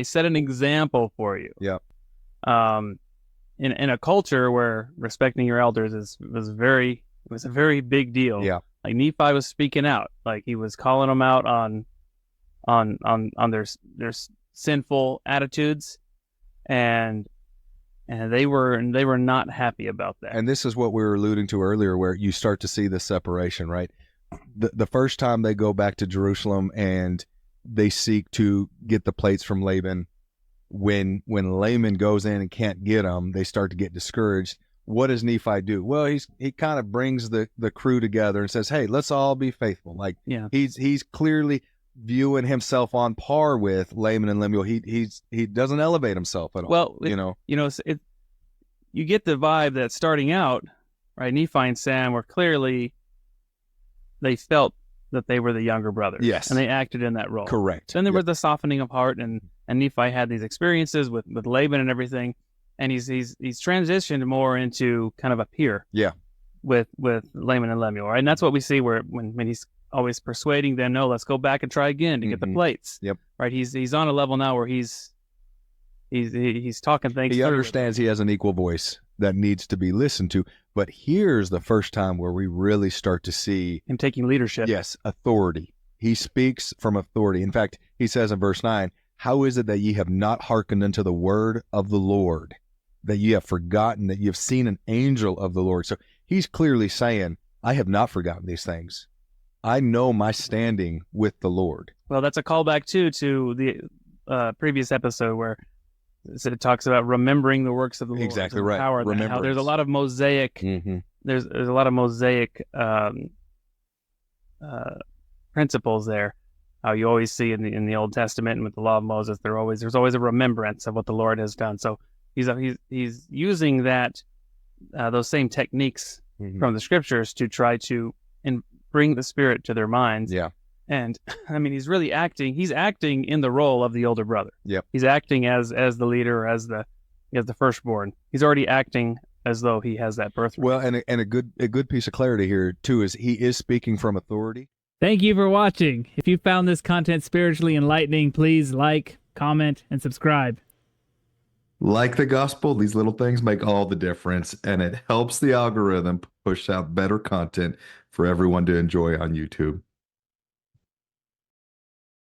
They set an example for you. Yeah. In a culture where respecting your elders was a very big deal. Yeah. Like Nephi was speaking out, like he was calling them out on their sinful attitudes, and they were not happy about that. And this is what we were alluding to earlier, where you start to see the separation, right? The first time they go back to Jerusalem and they seek to get the plates from Laban, when Laman goes in and can't get them, they start to get discouraged. What does Nephi do? Well, he kind of brings the crew together and says, "Hey, let's all be faithful." Like, yeah, he's clearly viewing himself on par with Laman and Lemuel. He doesn't elevate himself at all. Well, you get the vibe that starting out, right? Nephi and Sam were clearly, they felt that they were the younger brothers. Yes, and they acted in that role. Correct. Then there was the softening of heart, and Nephi had these experiences with Laban and everything. And he's transitioned more into kind of a peer, with Laman and Lemuel, right? And that's what we see when he's always persuading them, no, let's go back and try again to get the plates. Yep. Right. He's on a level now where he's talking things. He understands he has an equal voice that needs to be listened to. But here's the first time where we really start to see him taking leadership. Yes, authority. He speaks from authority. In fact, he says in verse 9, "How is it that ye have not hearkened unto the word of the Lord, that ye have forgotten that ye have seen an angel of the Lord?" So he's clearly saying, I have not forgotten these things. I know my standing with the Lord. Well, that's a callback too to the previous episode where it talks about remembering the works of the Lord. Exactly right. Power, how there's a lot of Mosaic. There's a lot of Mosaic principles there. How you always see in the Old Testament and with the law of Moses, there's always a remembrance of what the Lord has done. So he's using those same techniques from the scriptures to try to bring the Spirit to their minds. Yeah. And I mean, he's acting in the role of the older brother. Yep. He's acting as the leader, as the firstborn. He's already acting as though he has that birthright. Well, and a good piece of clarity here too is he is speaking from authority. Thank you for watching. If you found this content spiritually enlightening, please like, comment, and subscribe. Like the gospel, these little things make all the difference, and it helps the algorithm push out better content for everyone to enjoy on YouTube.